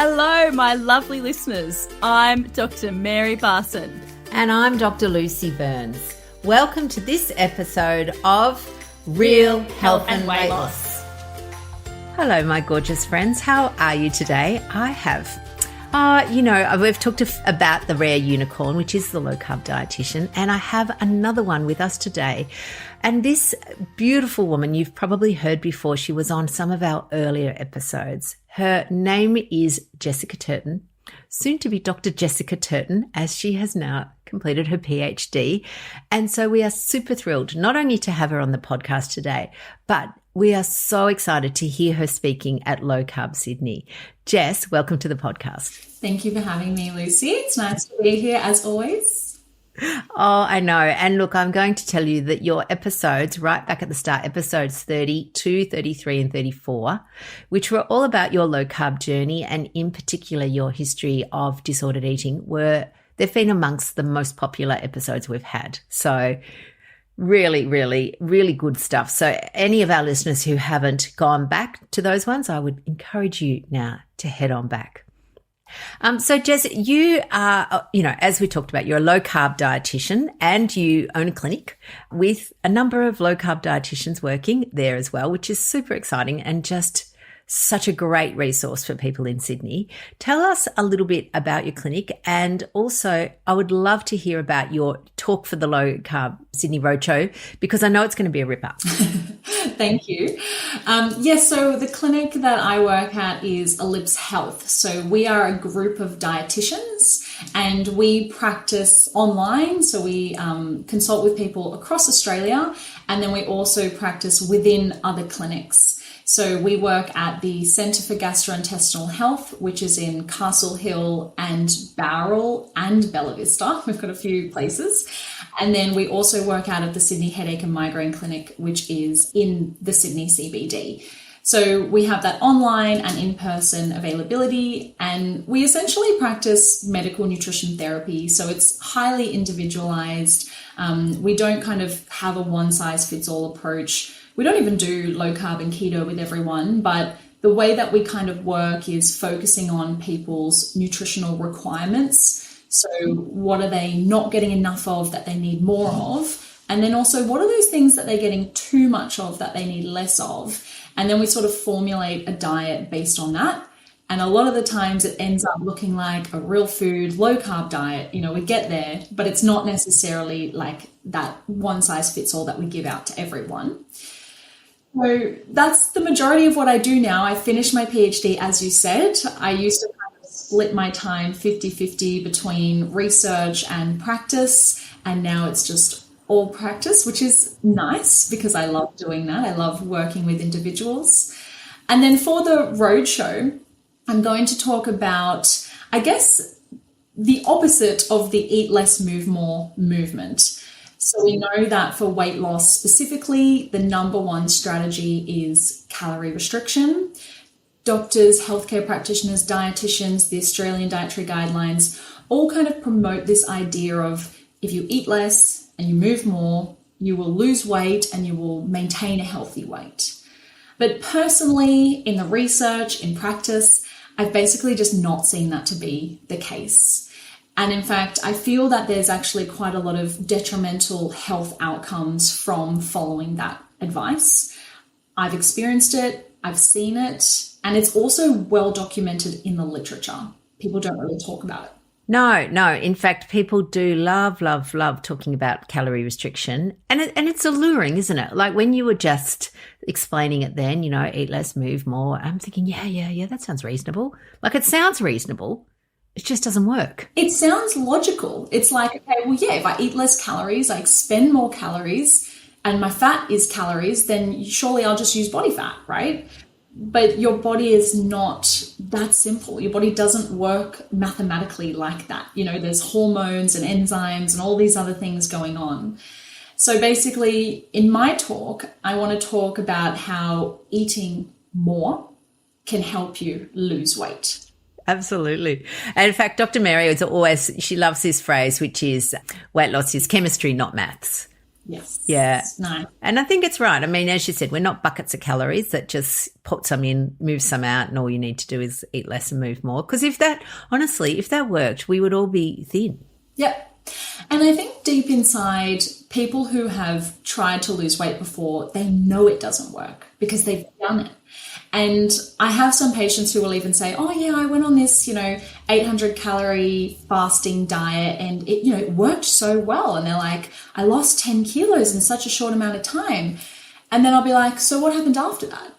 Hello, my lovely listeners. I'm Dr. Mary Barson. And I'm Dr. Lucy Burns. Welcome to this episode of Real Health and Weight Loss. Hello, my gorgeous friends. How are you today? We've talked about the rare unicorn, which is the low-carb dietitian, and I have another one with us today. And this beautiful woman, you've probably heard before, she was on some of our earlier episodes. Her name is Jessica Turton, soon to be Dr. Jessica Turton, as she has now completed her PhD. And so we are super thrilled not only to have her on the podcast today, but we are so excited to hear her speaking at Low Carb Sydney. Jess, welcome to the podcast. Thank you for having me, Lucy. It's nice to be here as always. Oh, I know. And look, I'm going to tell you that your episodes right back at the start, episodes 32, 33 and 34, which were all about your low carb journey and in particular your history of disordered eating, they've been amongst the most popular episodes we've had. So really, really, really good stuff. So any of our listeners who haven't gone back to those ones, I would encourage you now to head on back. So Jess, you are, as we talked about, you're a low carb dietitian and you own a clinic with a number of low carb dietitians working there as well, which is super exciting and just such a great resource for people in Sydney. Tell us a little bit about your clinic, and also I would love to hear about your talk for the Low Carb Sydney Roadshow, because I know it's going to be a ripper. Thank you. So the clinic that I work at is Ellipse Health. So we are a group of dietitians and we practice online. So we consult with people across Australia, and then we also practice within other clinics. So we work at the Centre for Gastrointestinal Health, which is in Castle Hill and Bowral and Bella Vista. We've got a few places. And then we also work out of the Sydney Headache and Migraine Clinic, which is in the Sydney CBD. So we have that online and in-person availability, and we essentially practice medical nutrition therapy. So it's highly individualized. We don't kind of have a one-size-fits-all approach. We don't even do low carb and keto with everyone, but the way that we kind of work is focusing on people's nutritional requirements. So what are they not getting enough of that they need more of? And then also, what are those things that they're getting too much of that they need less of? And then we sort of formulate a diet based on that. And a lot of the times it ends up looking like a real food, low carb diet. We get there, but it's not necessarily like that one size fits all that we give out to everyone. So that's the majority of what I do now. I finished my PhD, as you said. I used to kind of split my time 50-50 between research and practice, and now it's just all practice, which is nice because I love doing that. I love working with individuals. And then for the roadshow, I'm going to talk about, I guess, the opposite of the eat less, move more movement. So we know that for weight loss specifically, the number one strategy is calorie restriction. Doctors, healthcare practitioners, dietitians, the Australian Dietary Guidelines all kind of promote this idea of if you eat less and you move more, you will lose weight and you will maintain a healthy weight. But personally, in the research, in practice, I've basically just not seen that to be the case. And in fact, I feel that there's actually quite a lot of detrimental health outcomes from following that advice. I've experienced it, I've seen it, and it's also well documented in the literature. People don't really talk about it. No. In fact, people do love talking about calorie restriction. And it's alluring, isn't it? Like when you were just explaining it then, eat less, move more. I'm thinking, yeah, that sounds reasonable. Like it sounds reasonable. It just doesn't work. It sounds logical. It's like, okay, well, yeah, if I eat less calories, I expend more calories, and my fat is calories, then surely I'll just use body fat, right? But your body is not that simple. Your body doesn't work mathematically like that. There's hormones and enzymes and all these other things going on. So basically, in my talk, I want to talk about how eating more can help you lose weight. Absolutely. And in fact, Dr. Mary she loves this phrase, which is weight loss is chemistry, not maths. Yes. Yeah. Nice. And I think it's right. I mean, as you said, we're not buckets of calories that just put some in, move some out, and all you need to do is eat less and move more. Because if that worked, we would all be thin. Yep. And I think deep inside, people who have tried to lose weight before, they know it doesn't work because they've done it. And I have some patients who will even say, oh yeah, I went on this, 800 calorie fasting diet and it worked so well. And they're like, I lost 10 kilos in such a short amount of time. And then I'll be like, so what happened after that?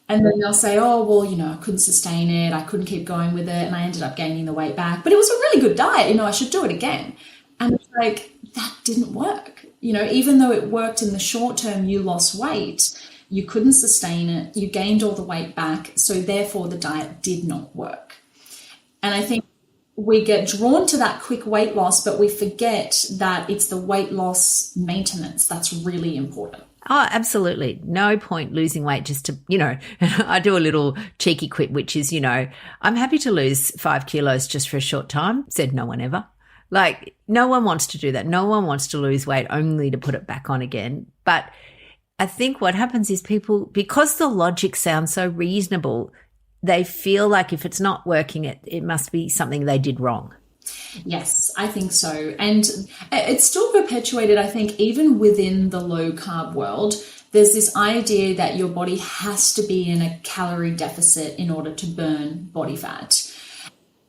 And then they'll say, oh, well, I couldn't sustain it. I couldn't keep going with it. And I ended up gaining the weight back. But it was a really good diet. I should do it again. And it's like, that didn't work. Even though it worked in the short term, you lost weight, you couldn't sustain it, you gained all the weight back. So therefore the diet did not work. And I think we get drawn to that quick weight loss, but we forget that it's the weight loss maintenance that's really important. Oh, absolutely. No point losing weight just to, I do a little cheeky quip, which is, I'm happy to lose 5 kilos just for a short time, said no one ever. Like, no one wants to do that. No one wants to lose weight only to put it back on again. But I think what happens is people, because the logic sounds so reasonable, they feel like if it's not working, it must be something they did wrong. Yes, I think so. And it's still perpetuated, I think, even within the low carb world. There's this idea that your body has to be in a calorie deficit in order to burn body fat.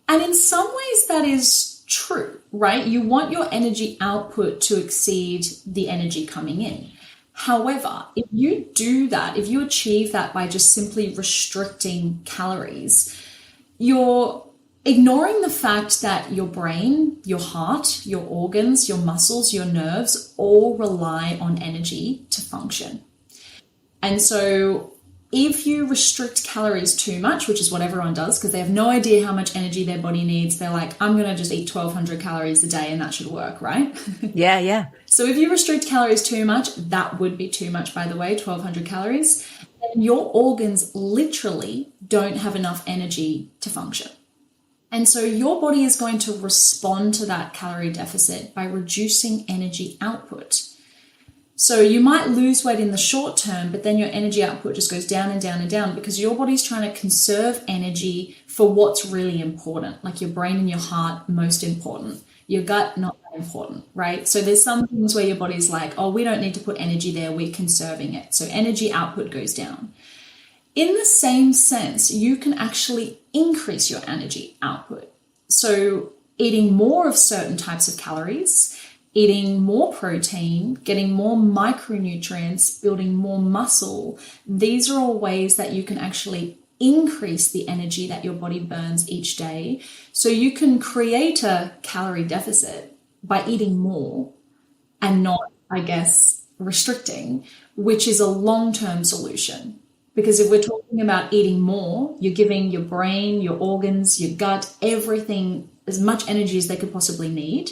And in some ways that is true, right? You want your energy output to exceed the energy coming in. However, if you do that, if you achieve that by just simply restricting calories, you're ignoring the fact that your brain, your heart, your organs, your muscles, your nerves all rely on energy to function. And so if you restrict calories too much, which is what everyone does because they have no idea how much energy their body needs, they're like, I'm going to just eat 1,200 calories a day and that should work, right? Yeah. So if you restrict calories too much, that would be too much, by the way, 1,200 calories, then your organs literally don't have enough energy to function. And so your body is going to respond to that calorie deficit by reducing energy output. So you might lose weight in the short term, but then your energy output just goes down and down and down because your body's trying to conserve energy for what's really important, like your brain and your heart, most important. Your gut, not that important, right? So there's some things where your body's like, oh, we don't need to put energy there, we're conserving it. So energy output goes down. In the same sense, you can actually increase your energy output. So eating more of certain types of calories, eating more protein, getting more micronutrients, building more muscle, these are all ways that you can actually increase the energy that your body burns each day. So you can create a calorie deficit by eating more and not, restricting, which is a long-term solution. Because if we're talking about eating more, you're giving your brain, your organs, your gut, everything as much energy as they could possibly need.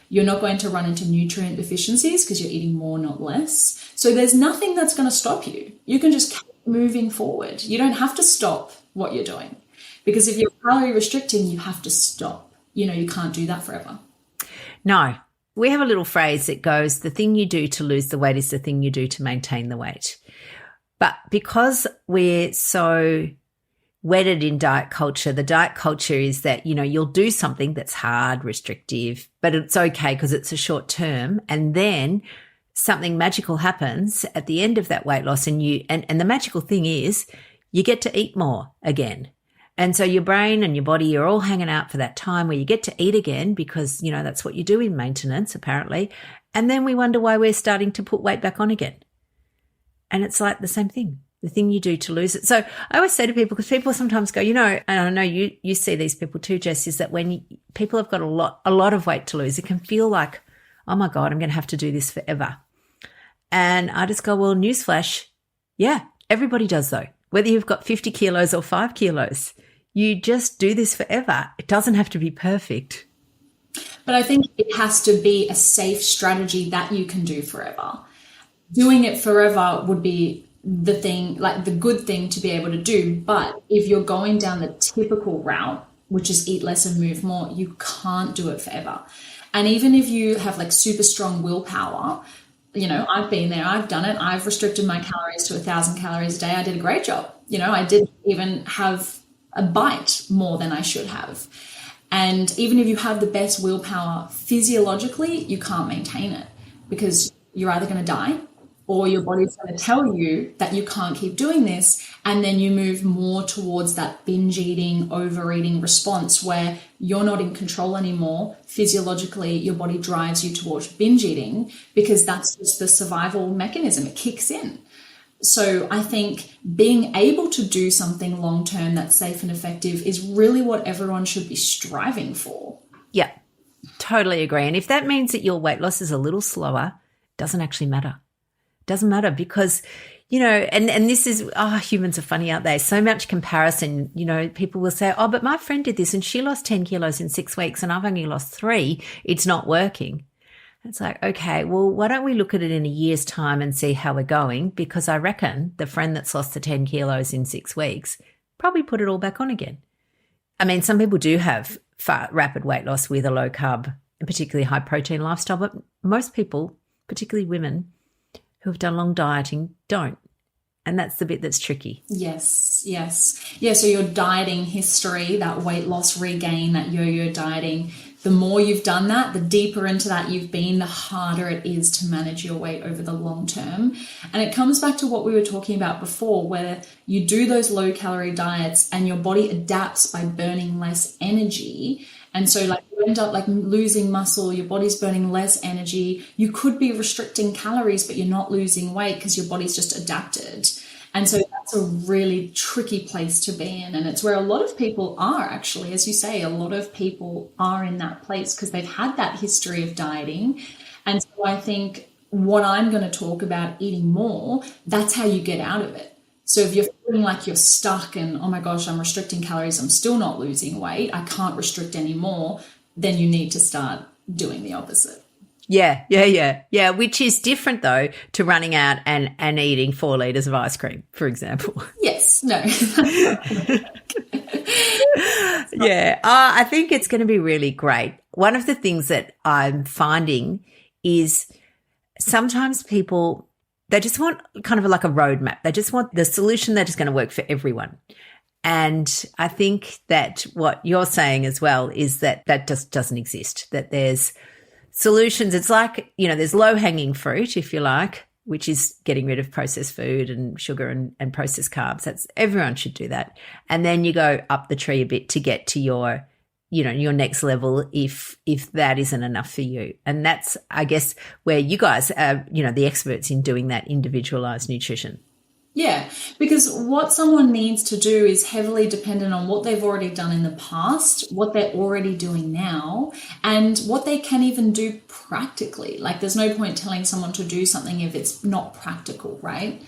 You're not going to run into nutrient deficiencies because you're eating more, not less. So there's nothing that's going to stop you. You can just keep moving forward. You don't have to stop what you're doing. Because if you're calorie restricting, you have to stop. You can't do that forever. No. We have a little phrase that goes, the thing you do to lose the weight is the thing you do to maintain the weight. But because we're so wedded in diet culture, the diet culture is that, you'll do something that's hard, restrictive, but it's okay because it's a short term. And then something magical happens at the end of that weight loss. And the magical thing is you get to eat more again. And so your brain and your body are all hanging out for that time where you get to eat again because, that's what you do in maintenance, apparently. And then we wonder why we're starting to put weight back on again. And it's like the same thing. The thing you do to lose it. So I always say to people, because people sometimes go, and I know you see these people too, Jess, is that when people have got a lot of weight to lose, it can feel like, oh my God, I'm going to have to do this forever. And I just go, well, newsflash, yeah, everybody does though. Whether you've got 50 kilos or 5 kilos, you just do this forever. It doesn't have to be perfect. But I think it has to be a safe strategy that you can do forever. Doing it forever would be the thing, like the good thing to be able to do. But if you're going down the typical route, which is eat less and move more, you can't do it forever. And even if you have like super strong willpower, I've been there, I've done it. I've restricted my calories to 1,000 calories a day. I did a great job. I didn't even have a bite more than I should have. And even if you have the best willpower, physiologically, you can't maintain it because you're either going to die or your body's going to tell you that you can't keep doing this. And then you move more towards that binge eating, overeating response where you're not in control anymore. Physiologically, your body drives you towards binge eating because that's just the survival mechanism. It kicks in. So I think being able to do something long-term that's safe and effective is really what everyone should be striving for. Yeah, totally agree. And if that means that your weight loss is a little slower, it doesn't actually matter. Doesn't matter because, and this is, humans are funny, aren't they? So much comparison, people will say, but my friend did this and she lost 10 kilos in 6 weeks and I've only lost 3. It's not working. It's like, okay, well, why don't we look at it in a year's time and see how we're going? Because I reckon the friend that's lost the 10 kilos in 6 weeks probably put it all back on again. I mean, some people do have rapid weight loss with a low carb and particularly high protein lifestyle, but most people, particularly women, who have done long dieting don't. And that's the bit that's tricky. Yes. Yeah, so your dieting history, that weight loss regain, that yo-yo dieting, the more you've done that, the deeper into that you've been, the harder it is to manage your weight over the long term. And it comes back to what we were talking about before, where you do those low calorie diets and your body adapts by burning less energy. And so you end up losing muscle, your body's burning less energy. You could be restricting calories, but you're not losing weight because your body's just adapted. And so that's a really tricky place to be in. And it's where a lot of people are actually, as you say, a lot of people are in that place because they've had that history of dieting. And so I think what I'm going to talk about, eating more, that's how you get out of it. So if you're feeling like you're stuck and, oh my gosh, I'm restricting calories, I'm still not losing weight, I can't restrict anymore, then you need to start doing the opposite. Yeah, which is different though to running out and eating 4 litres of ice cream, for example. Yes, no. Yeah, I think it's going to be really great. One of the things that I'm finding is sometimes people, they just want kind of like a roadmap. They just want the solution that is going to work for everyone. And I think that what you're saying as well is that just doesn't exist, that there's solutions. It's like, there's low-hanging fruit, if you like, which is getting rid of processed food and sugar and processed carbs. Everyone should do that. And then you go up the tree a bit to get to your next level if that isn't enough for you. And that's, I guess, where you guys are, the experts in doing that individualized nutrition. Yeah, because what someone needs to do is heavily dependent on what they've already done in the past, what they're already doing now, and what they can even do practically. There's no point telling someone to do something if it's not practical, right?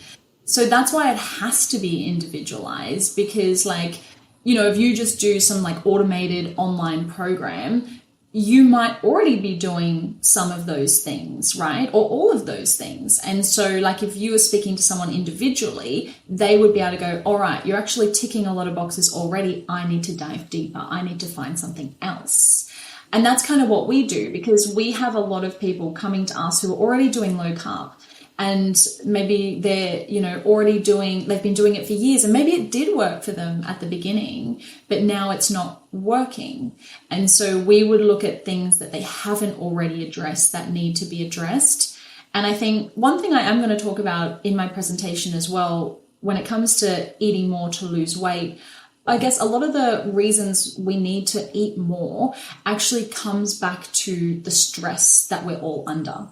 So that's why it has to be individualized because, if you just do some automated online program, you might already be doing some of those things, right? Or all of those things. And so if you were speaking to someone individually, they would be able to go, all right, you're actually ticking a lot of boxes already. I need to dive deeper. I need to find something else. And that's kind of what we do because we have a lot of people coming to us who are already doing low carb. And maybe they're, they've been doing it for years and maybe it did work for them at the beginning, but now it's not working. And so we would look at things that they haven't already addressed that need to be addressed. And I think one thing I am going to talk about in my presentation as well, when it comes to eating more to lose weight, I guess a lot of the reasons we need to eat more actually comes back to the stress that we're all under.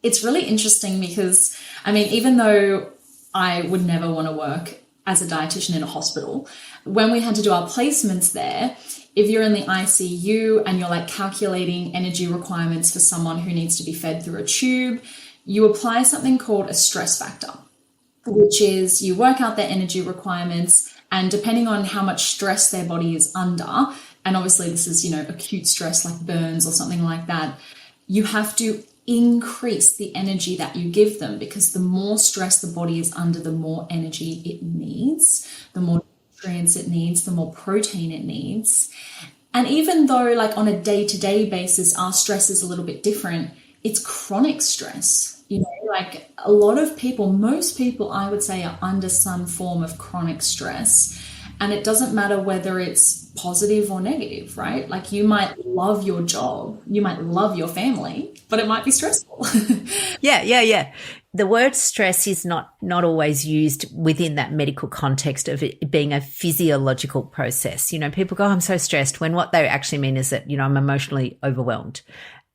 It's really interesting because, even though I would never want to work as a dietitian in a hospital, when we had to do our placements there, if you're in the ICU and you're calculating energy requirements for someone who needs to be fed through a tube, you apply something called a stress factor, which is you work out their energy requirements and depending on how much stress their body is under, and obviously this is, acute stress like burns or something like that, you have to increase the energy that you give them because the more stress the body is under, the more energy it needs, the more nutrients it needs, the more protein it needs. And even though on a day-to-day basis, our stress is a little bit different, it's chronic stress. You know, like a lot of people, most people I would say are under some form of chronic stress. And it doesn't matter whether it's positive or negative, right? Like you might love your job, you might love your family, but it might be stressful. Yeah. The word stress is not always used within that medical context of it being a physiological process. You know, people go, I'm so stressed, when what they actually mean is that, you know, I'm emotionally overwhelmed.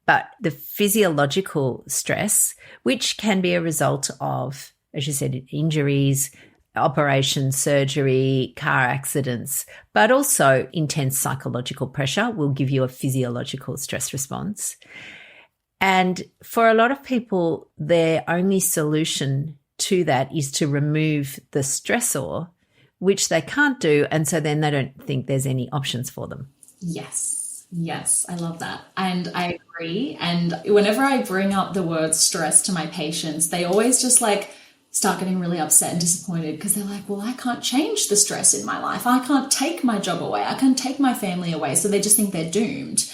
But the physiological stress, which can be a result of, as you said, injuries, operations, surgery, car accidents, but also intense psychological pressure will give you a physiological stress response. And for a lot of people, their only solution to that is to remove the stressor, which they can't do. And so then they don't think there's any options for them. Yes, I love that. And I agree. And whenever I bring up the word stress to my patients, they always just like start getting really upset and disappointed because they're like, well, I can't change the stress in my life. I can't take my job away. I can't take my family away. So they just think they're doomed.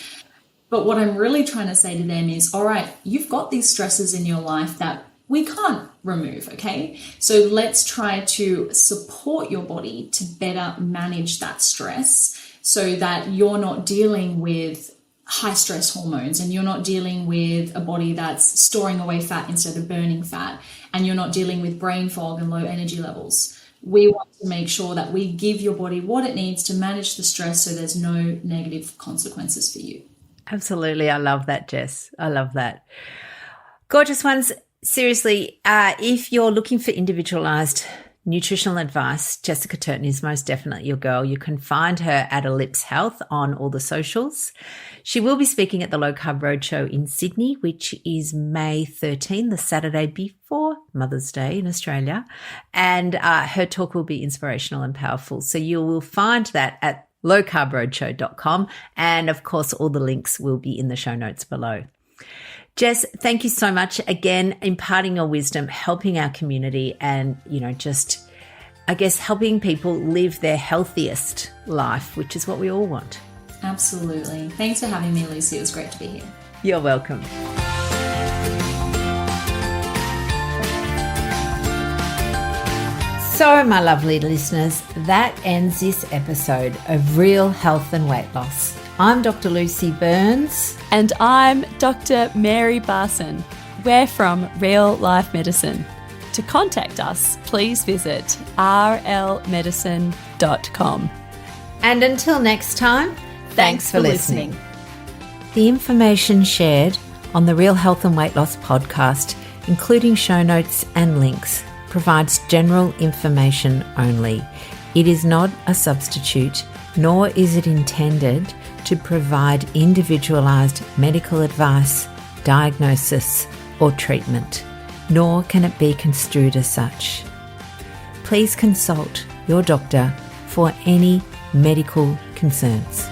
But what I'm really trying to say to them is, all right, you've got these stresses in your life that we can't remove, okay? So let's try to support your body to better manage that stress so that you're not dealing with high stress hormones and you're not dealing with a body that's storing away fat instead of burning fat, and you're not dealing with brain fog and low energy levels. We want to make sure that we give your body what it needs to manage the stress so there's no negative consequences for you. Absolutely. I love that, Jess. I love that. Gorgeous ones. Seriously, if you're looking for individualized nutritional advice, Jessica Turton is most definitely your girl. You can find her at Ellipse Health on all the socials. She will be speaking at the Low Carb Roadshow in Sydney, which is May 13, the Saturday before Mother's Day in Australia. And her talk will be inspirational and powerful. So you will find that at lowcarbroadshow.com. And of course, all the links will be in the show notes below. Jess, thank you so much again, imparting your wisdom, helping our community and, you know, just, I guess, helping people live their healthiest life, which is what we all want. Absolutely. Thanks for having me, Lucy. It was great to be here. You're welcome. So, my lovely listeners, that ends this episode of Real Health and Weight Loss. I'm Dr. Lucy Burns. And I'm Dr. Mary Barson. We're from Real Life Medicine. To contact us, please visit rlmedicine.com. And until next time, thanks for listening. The information shared on the Real Health and Weight Loss podcast, including show notes and links, provides general information only. It is not a substitute, nor is it intended to provide individualized medical advice, diagnosis, or treatment, nor can it be construed as such. Please consult your doctor for any medical concerns.